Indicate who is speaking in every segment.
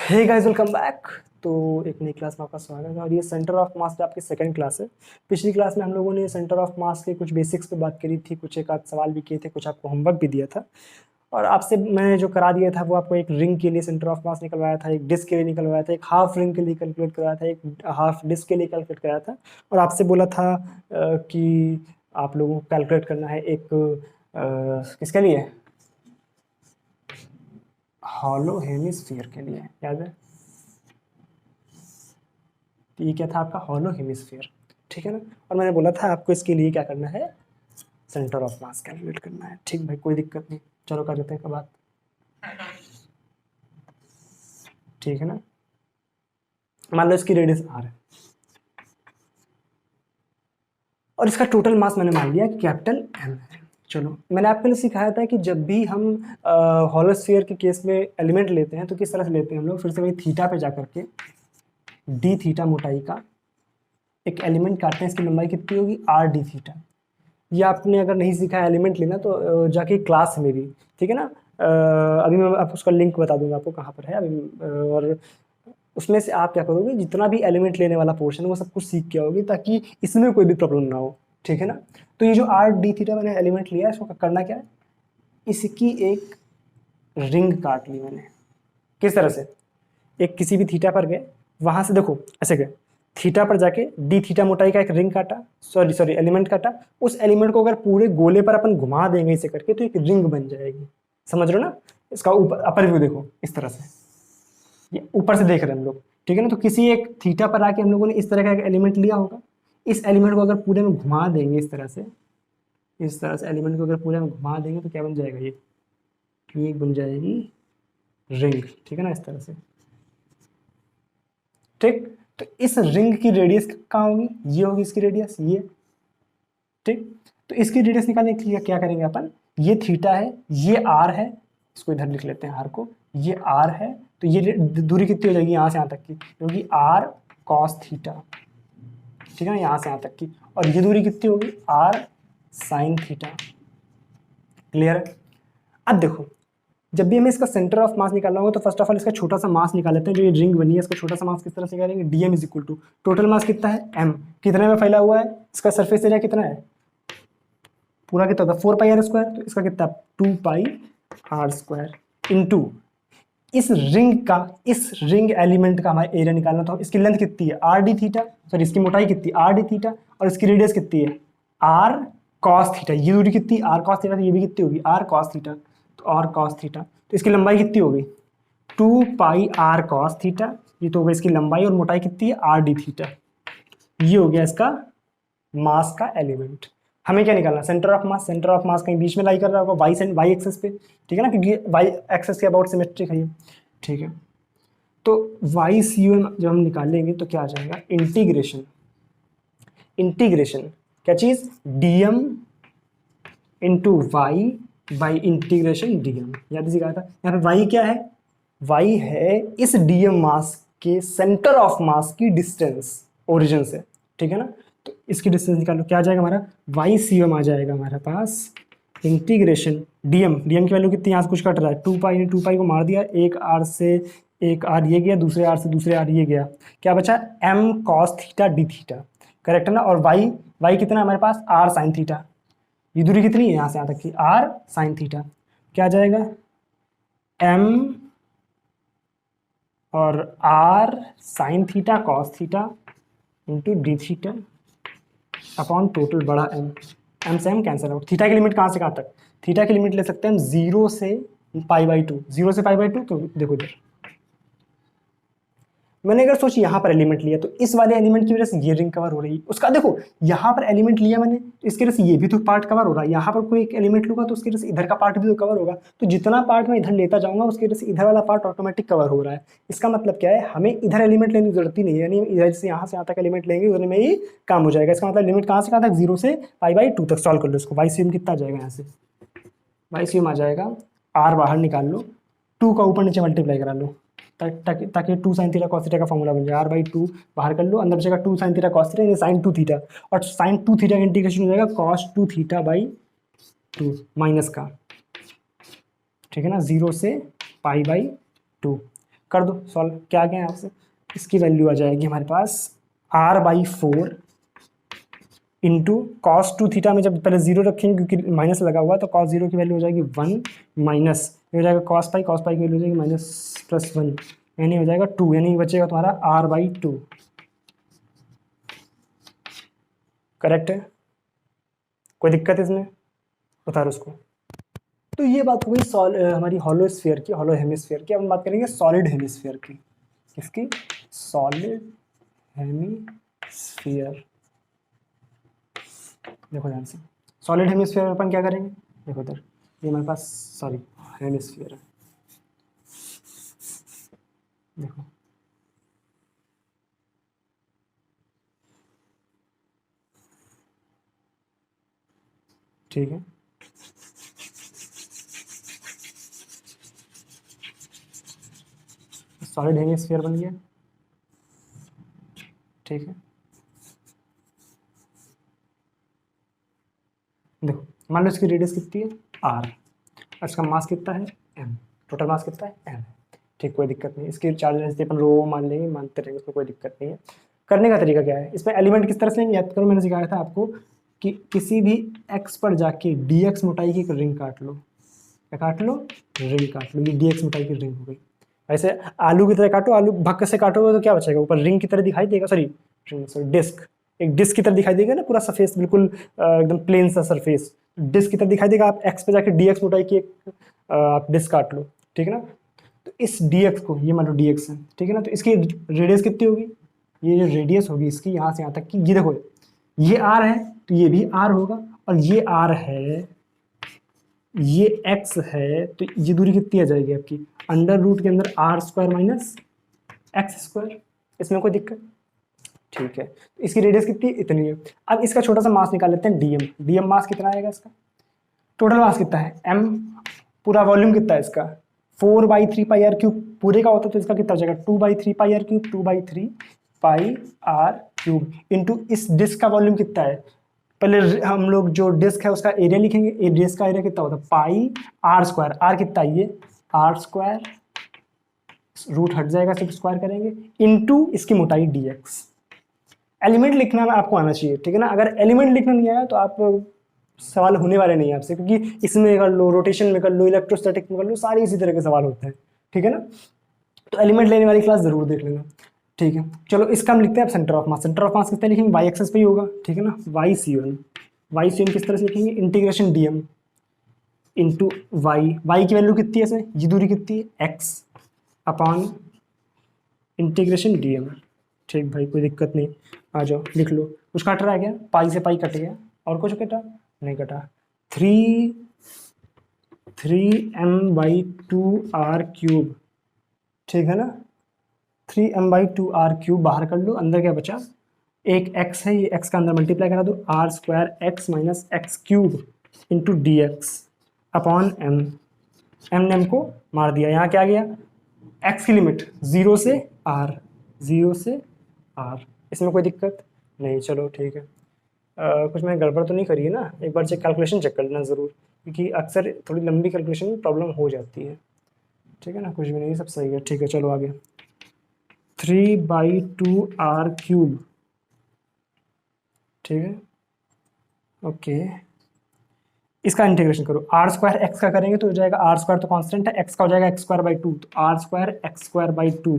Speaker 1: Hey guys, welcome back. तो एक नई क्लास में आपका स्वागत है और ये सेंटर ऑफ मास पे आपकी सेकंड क्लास है। पिछली क्लास में हम लोगों ने सेंटर ऑफ मास के कुछ बेसिक्स पे बात करी थी, कुछ एक आध सवाल भी किए थे, कुछ आपको होमवर्क भी दिया था। और आपसे मैंने जो करा दिया था वो आपको एक रिंग के लिए सेंटर ऑफ मास निकलवाया था, एक डिस्क के लिए निकलवाया था, एक हाफ रिंग के लिए कैलकुलेट कराया था, एक हाफ डिस्क के लिए कैलकुलेट कराया था। और आपसे बोला था कि आप लोगों को कैलकुलेट करना है एक किसके लिए, हॉलो हेमिस्फीयर के लिए, याद है? तो ये क्या था आपका हॉलो हेमिस्फीयर, ठीक है ना। और मैंने बोला था आपको इसके लिए क्या करना है, सेंटर ऑफ मास कैलकुलेट करना है। ठीक भाई, कोई दिक्कत नहीं, चलो कर देते हैं बात, ठीक है ना। मान लो इसकी रेडियस आर है और इसका टोटल मास मैंने मान लिया कैपिटल एम है। चलो, मैंने आपके लिए सिखाया था कि जब भी हम हॉलोस्फीयर के केस में एलिमेंट लेते हैं तो किस तरह से लेते हैं हम लोग। फिर से वही थीटा पे जाकर के डी थीटा मोटाई का एक एलिमेंट काटते हैं, इसकी लंबाई कितनी होगी, आर डी थीटा। ये आपने अगर नहीं सीखा एलिमेंट लेना तो जाके क्लास में भी, ठीक है ना। अभी मैं आपको उसका लिंक बता दूंगा आपको कहाँ पर है अभी। और उसमें से आप क्या करोगे, जितना भी एलिमेंट लेने वाला पोर्शन है वो सब कुछ सीख के आओगे ताकि इसमें कोई भी प्रॉब्लम ना हो, ठीक है ना। तो ये जो आर डी थीटा मैंने एलिमेंट लिया है, इसको करना क्या है, इसकी एक रिंग काट ली मैंने। किस तरह से, एक किसी भी थीटा पर गए, वहां से देखो ऐसे गए, थीटा पर जाके डी थीटा मोटाई का एक रिंग काटा, सॉरी सॉरी एलिमेंट काटा। उस एलिमेंट को अगर पूरे गोले पर अपन घुमा देंगे इसे करके तो एक रिंग बन जाएगी। समझ रहे हो ना। इसका ऊपर अपर व्यू देखो इस तरह से, ये ऊपर से देख रहे हैं हम लोग, ठीक है ना। तो किसी एक थीटा पर आके हम लोगों ने इस तरह का एक एलिमेंट लिया होगा। इस एलिमेंट को अगर पूरे में घुमा देंगे इस तरह से, इस तरह से एलिमेंट को अगर पूरे में घुमा देंगे तो क्या बन जाएगा, ये बन जाएगी रिंग, ठीक है ना, इस तरह से। ठीक, तो इस रिंग की रेडियस कहाँ होगी, ये होगी इसकी रेडियस, ये। ठीक, तो इसकी रेडियस निकालने के लिए क्या करेंगे अपन, ये थीटा है, ये आर है, इसको इधर लिख लेते हैं आर को, ये आर है। तो ये दूरी कितनी हो जाएगी यहाँ से यहाँ तक की, क्योंकि आर कॉस थीटा, ठीक है ना, यहाँ से यहाँ तक की। और ये दूरी कितनी होगी, आर साइन थीटा। क्लियर है। अब देखो, जब भी हमें इसका सेंटर ऑफ मास निकालना होगा तो फर्स्ट ऑफ ऑल इसका छोटा सा मास निकाल लेते हैं। जो ये रिंग बनी है इसका छोटा सा मास किस तरह से निकालेंगे, DM is equal to total mass कितना है, एम। कितने में फैला हुआ है, इसका सरफेस एरिया कितना है, पूरा कितना था, 4 पाई आर स्क्वायर। तो इसका कितना, 2 पाई आर स्क्वायर इंटू इस रिंग का, इस रिंग एलिमेंट का हमारा एरिया निकालना। तो इसकी लेंथ कितनी है, आर डी थीटा, सॉरी इसकी मोटाई कितनी है, आर डी थीटा, और इसकी रेडियस कितनी है, आर कॉस थीटा। ये दूरी कितनी, आर कॉस थीटा, तो ये भी कितनी होगी, आर कॉस थीटा। तो आर कॉस थीटा, तो इसकी लंबाई कितनी होगी, 2 पाई आर कॉस थीटा। ये तो होगा इसकी लंबाई, और मोटाई कितनी है, आर डी थीटा। ये हो गया इसका मास का एलिमेंट। हमें क्या निकालना, centre of mass. Centre of mass कहीं बीच में लाई कर रहा होगा, वाई एक्सेस पे, ठीक है ना, क्योंकि वाई एक्सेस के अबाउट सिमेट्रिक है ये, ठीक है। तो वाई सी यू जब हम निकालेंगे तो क्या आ जाएगा, इंटीग्रेशन, इंटीग्रेशन क्या चीज, DM into Y by integration DM. याद सिखाया था। यहाँ पे वाई क्या है, वाई है इस डीएम मास के सेंटर ऑफ मास की डिस्टेंस ओरिजिन से, ठीक है ना। तो इसकी डिस्टेंस निकालो, क्या आ जाएगा हमारा, वाई सी एम आ जाएगा हमारे पास, इंटीग्रेशन डीएम, डीएम की वैल्यू कितनी, यहाँ से कुछ कट रहा है, 2 पाई ने 2 पाई को मार दिया, एक आर से एक आर ये गया, दूसरे आर से दूसरे आर ये गया, क्या बचा, M cos theta D theta, correct है ना। और वाई, वाई कितना है हमारे पास, आर साइन थीटा। ये दूरी कितनी है यहाँ से यहाँ तक की, आर साइन थीटा। क्या आ जाएगा, एम और R sine theta cos theta into D theta upon total बड़ा एम से एम कैंसिल आउट। थीटा की लिमिट कहाँ से कहाँ तक, थीटा की लिमिट ले सकते हैं हम 0 से पाई/2, 0 से पाई/2। तो देखो इधर मैंने अगर सोची यहाँ पर एलिमेंट लिया तो इस वाले एलिमेंट की वजह से ये रिंग कवर हो रही है, उसका देखो यहाँ पर एलिमेंट लिया मैंने तो इसकी वजह से ये भी तो पार्ट कवर हो रहा है, यहाँ पर कोई एक एलिमेंट लूंगा तो उसकी वजह से इधर का पार्ट भी तो कवर होगा। तो जितना पार्ट मैं इधर लेता जाऊंगा उसकी वजह से इधर वाला पार्ट ऑटोमेटिक कवर हो रहा है। इसका मतलब क्या है, हमें इधर एलिमेंट लेने की जरूरत ही नहीं है, यानी इधर से यहाँ तक एलिमेंट लेंगे उधर में ही काम हो जाएगा। इसका मतलब लिमिट कहाँ से कहाँ तक, 0 से पाई/2 तक। सॉल्व कर लो इसको, वाई सी एम कितना आ जाएगा, यहाँ से वाई सी एम आ जाएगा, आर बाहर निकाल लो, 2 का ऊपर नीचे मल्टीप्लाई करा लो ताकि 2 साइन थीटा कॉस थीटा का फॉर्मूला बन जाए। r/2 बाहर कर लो, अंदर बचेगा 2 साइन थीटा कॉस थीटा, यानी साइन 2 थीटा, और साइन 2 थीटा का इंटीग्रेशन हो जाएगा कॉस 2 थीटा/2 माइनस का, ठीक है ना, 0 से पाई/2। कर दो सॉल्व, क्या आ गया यहाँ से, इसकी वैल्यू आ जाएगी हमारे पास r/4 into cos two theta में जब पहले जीरो रखेंगे क्योंकि माइनस लगा हुआ है तो कॉस जीरो की वैल्यू हो जाएगी 1 माइनस ये हो जाएगा कॉस पाई की वैल्यू हो जाएगी -+1 यानी हो जाएगा 2 यानी बचेगा तुम्हारा r/2। करेक्ट है, कोई दिक्कत इसमें, बता रहा उसको। तो ये बात हो गई हमारी हॉलो स्फीयर की, हॉलो हेमिस्फीयर की। अब हम बात करेंगे सॉलिड हेमिस्फीयर की। किसकी? Solid hemisphere. देखो ध्यान से, सॉलिड हेमिस्फीयर में अपन क्या करेंगे, देखो इधर ये हमारे पास सॉरी हेमिस्फीयर है, देखो ठीक है। सॉलिड हेमिस्फीयर बन गया, ठीक है। देखो मान लो इसकी रेडियस कितनी है r, और इसका मास कितना है m, टोटल मास कितना है m, ठीक, कोई दिक्कत नहीं। इसकी चार्ज अपन रो मान लेंगे, मानते रहेंगे, उसमें कोई दिक्कत नहीं है। करने का तरीका क्या है, इसमें एलिमेंट किस तरह से लेंगे याद करो, मैंने सिखाया था आपको कि किसी भी x पर जाके dx मोटाई की एक रिंग काट लो, क्या काट लो, रिंग काट लो, ये dx मोटाई की रिंग हो गई। ऐसे आलू की तरह काटो, आलू भक्क से काटोगे तो क्या बचेगा, ऊपर रिंग की तरह दिखाई देगा, सॉरी डिस्क, एक डिस्क की तरह दिखाई देगा ना, पूरा सरफेस बिल्कुल एकदम प्लेन सा सरफेस डिस्क की तरह दिखाई देगा। आप एक्स पे जाके dx मोटाई की एक आप डिस्क काट लो, ठीक है ना। तो इस dx को, ये मान लो dx है, ठीक है ना, तो इसकी रेडियस कितनी होगी, ये जो रेडियस होगी इसकी यहाँ से यहाँ तक की, ये देखो ये r है तो ये भी r होगा, और ये r है, ये x है, तो ये दूरी कितनी आ जाएगी आपकी, अंडर रूट के अंदर r² माइनस x²। इसमें कोई दिक्कत, ठीक है। इसकी रेडियस कितनी, इतनी है। अब इसका छोटा सा मास निकाल लेते हैं dm मास कितना आएगा इसका, टोटल मास कितना है m, पूरा वॉल्यूम कितना है इसका 4/3πr³ पूरे का होता तो इसका कितना हो जाएगा 2/3πr³, 2/3πr³ इंटू इस डिस्क का वॉल्यूम कितना है, पहले हम लोग जो डिस्क है उसका एरिया लिखेंगे, डिस्क का एरिया कितना होता है πr², r कितना है ये r², रूट हट जाएगा, सिर्फ स्क्वायर करेंगे, इंटू इसकी मोटाई dx। एलिमेंट लिखना आपको आना चाहिए, ठीक है ना। अगर एलिमेंट लिखना नहीं आया तो आप सवाल होने वाले नहीं आपसे, क्योंकि इसमें कर लो, रोटेशन में कर लो, इलेक्ट्रोस्टैटिक में कर लो, सारे इसी तरह के सवाल होते हैं, ठीक है ना। तो एलिमेंट लेने वाली क्लास जरूर देख लेना, ठीक है। चलो इसका हम लिखते हैं अब centre of mass. Centre of mass कितना लिखेंगे, वाई एक्सेस पे ही होगा, ठीक है ना। वाई सी वन किस तरह से लिखेंगे, इंटीग्रेशन dm इंटू वाई की वैल्यू कितनी है ऐसे, ये दूरी कितनी है x अपॉन इंटीग्रेशन dm, ठीक भाई कोई दिक्कत नहीं, आ जाओ लिख लो। कुछ कट रहा है क्या, पाई से पाई कट गया, और कुछ कटा नहीं कटा, 3m/2r³, ठीक है ना, 3m/2r³ बाहर कर लो, अंदर क्या बचा, एक x है, ये x का अंदर मल्टीप्लाई करा दो, r² x minus x³ into dx upon m, m ने m को मार दिया, यहाँ क्या आ गया, x की लिमिट 0 से r, 0 से r, इसमें कोई दिक्कत नहीं, चलो ठीक है। कुछ मैंने गड़बड़ तो नहीं करी है ना, एक बार कैलकुलेशन चेक कर लेना ज़रूर, क्योंकि अक्सर थोड़ी लंबी कैलकुलेशन में प्रॉब्लम हो जाती है, ठीक है ना। कुछ भी नहीं, सब सही है, ठीक है। चलो आगे, 3/2r³, ठीक है, ओके। इसका इंटीग्रेशन करो, r² x का करेंगे तो हो जाएगा, r² तो कांस्टेंट है, x का हो जाएगा x²/2, तो r² x²/2,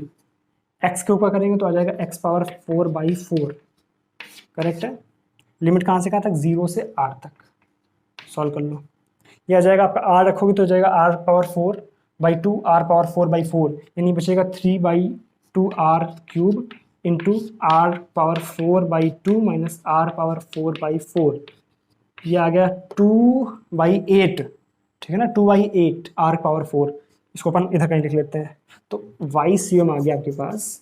Speaker 1: x के ऊपर करेंगे तो आ जाएगा x⁴/4, करेक्ट है। लिमिट कहाँ से कहाँ तक, 0 से r तक, सॉल्व कर लो। ये आ जाएगा आपका r रखोगे तो हो जाएगा r⁴/2, r⁴/4 यानी बचेगा 3/2r³ into r⁴/2 minus r⁴/4, ये आ गया 2/8, ठीक है ना, 2/8 r⁴, इसको अपन इधर कहीं लिख लेते हैं। तो YCM आ गया आपके पास,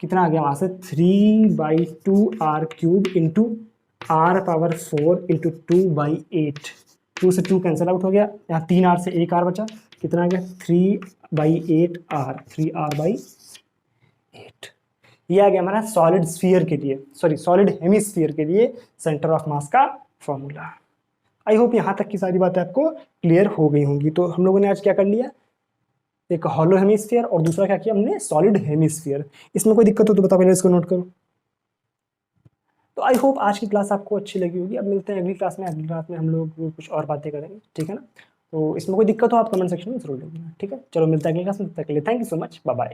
Speaker 1: कितना आ गया वहाँ से, 3/2r³ इंटू r⁴ इंटू 2/8, 2 से 2 कैंसिल आउट हो गया, यहाँ 3r से 1r बचा, कितना आ गया 3/8r, 3r/8। ये आ गया हमारा सॉलिड स्फीयर के लिए, सॉरी सॉलिड हेमिस्फीयर के लिए सेंटर ऑफ मास का फॉर्मूला। आई होप यहाँ तक की सारी बातें आपको क्लियर हो गई होंगी। तो हम लोगों ने आज क्या कर लिया, एक हॉलो हेमिस्फीयर और दूसरा क्या किया हमने, सॉलिड हेमिस्फीयर। इसमें कोई दिक्कत हो तो बताओ, पहले इसको नोट करो। तो आई होप आज की क्लास आपको अच्छी लगी होगी। अब मिलते हैं अगली क्लास में। अगली क्लास में हम लोग कुछ और बातें करेंगे, ठीक है ना। तो इसमें कोई दिक्कत हो आप कमेंट सेक्शन में जरूर लिखना, ठीक है। चलो मिलते हैं अगली क्लास में, तब तक के लिए thank you so much, bye bye.